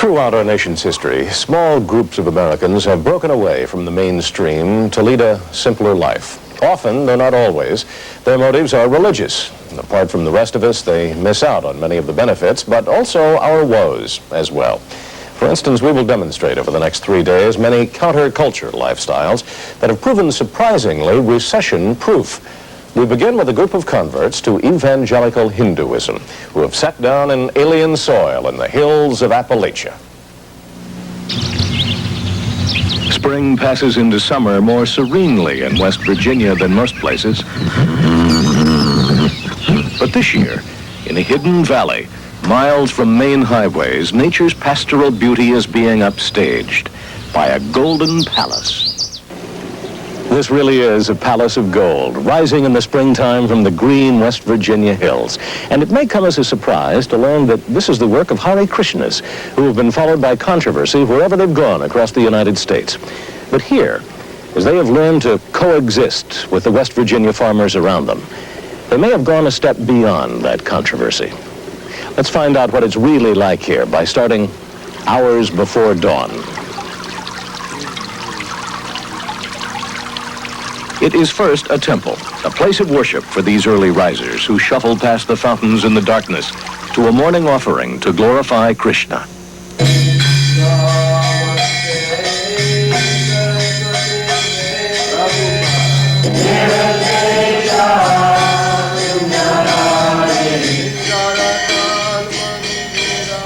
Throughout our nation's history, small groups of Americans have broken away from the mainstream to lead a simpler life. Often, though not always, their motives are religious. Apart from the rest of us, they miss out on many of the benefits, but also our woes as well. For instance, we will demonstrate over the next 3 days many counterculture lifestyles that have proven surprisingly recession-proof. We begin with a group of converts to evangelical Hinduism who have sat down in alien soil in the hills of Appalachia. Spring passes into summer more serenely in West Virginia than most places. But this year, in a hidden valley, miles from main highways, nature's pastoral beauty is being upstaged by a golden palace. This really is a palace of gold, rising in the springtime from the green West Virginia hills. And it may come as a surprise to learn that this is the work of Hare Krishnas, who have been followed by controversy wherever they've gone across the United States. But here, as they have learned to coexist with the West Virginia farmers around them, they may have gone a step beyond that controversy. Let's find out what it's really like here by starting hours before dawn. It is first a temple, a place of worship for these early risers who shuffle past the fountains in the darkness to a morning offering to glorify Krishna.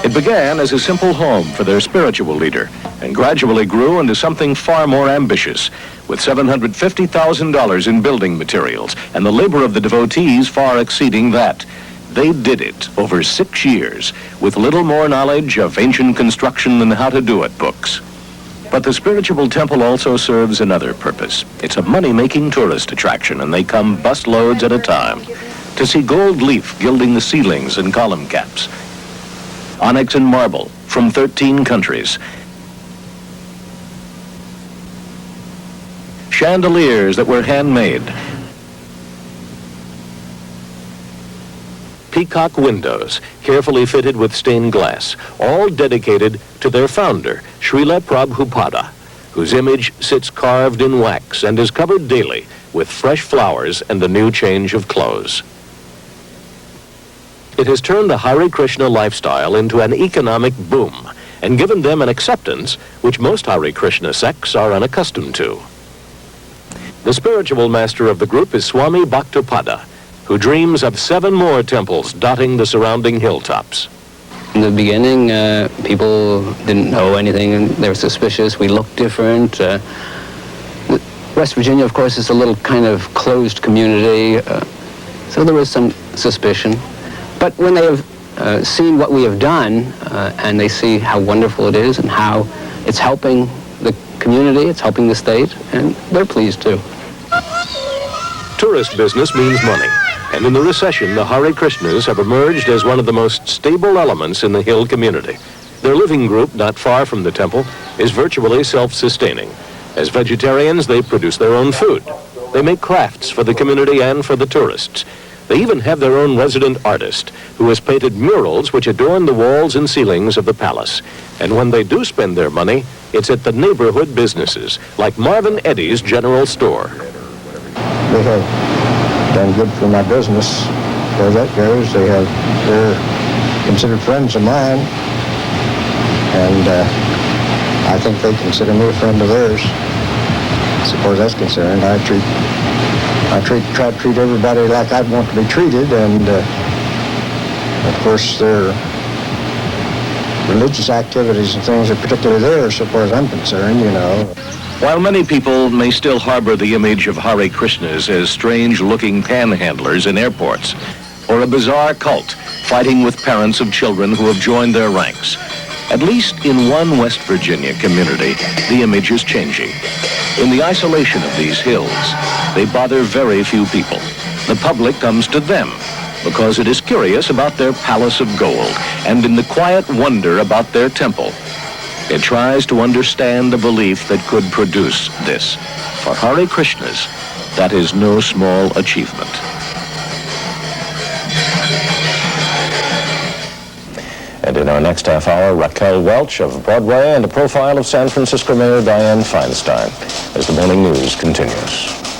It began as a simple home for their spiritual leader and gradually grew into something far more ambitious, with $750,000 in building materials and the labor of the devotees far exceeding that. They did it over 6 years with little more knowledge of ancient construction than how to do it books. But the spiritual temple also serves another purpose. It's a money-making tourist attraction, and they come busloads at a time to see gold leaf gilding the ceilings and column caps, onyx and marble from 13 countries, chandeliers that were handmade, peacock windows carefully fitted with stained glass, all dedicated to their founder, Srila Prabhupada, whose image sits carved in wax and is covered daily with fresh flowers and a new change of clothes. It has turned the Hare Krishna lifestyle into an economic boom and given them an acceptance which most Hare Krishna sects are unaccustomed to. The spiritual master of the group is Swami Bhaktivedanta, who dreams of 7 more temples dotting the surrounding hilltops. In the beginning, people didn't know anything, and they were suspicious. We looked different. West Virginia, of course, is a little kind of closed community, so there was some suspicion. But when they have seen what we have done, and they see how wonderful it is and how it's helping the community, it's helping the state, and they're pleased too. Tourist business means money, and in the recession, the Hare Krishnas have emerged as one of the most stable elements in the hill community. Their living group, not far from the temple, is virtually self-sustaining. As vegetarians, they produce their own food. They make crafts for the community and for the tourists. They even have their own resident artist, who has painted murals which adorn the walls and ceilings of the palace. And when they do spend their money, it's at the neighborhood businesses, like Marvin Eddy's General Store. They have done good for my business, as far as that goes. They're considered friends of mine, and I think they consider me a friend of theirs. As far as that's concerned, I try to treat everybody like I'd want to be treated, and of course their religious activities and things are particularly there, so far as I'm concerned, you know. While many people may still harbor the image of Hare Krishnas as strange-looking panhandlers in airports, or a bizarre cult fighting with parents of children who have joined their ranks, at least in one West Virginia community, the image is changing. In the isolation of these hills, they bother very few people. The public comes to them because it is curious about their palace of gold, and in the quiet wonder about their temple, it tries to understand the belief that could produce this. For Hare Krishnas, that is no small achievement. And in our next half hour, Raquel Welch of Broadway and a profile of San Francisco Mayor Dianne Feinstein as the morning news continues.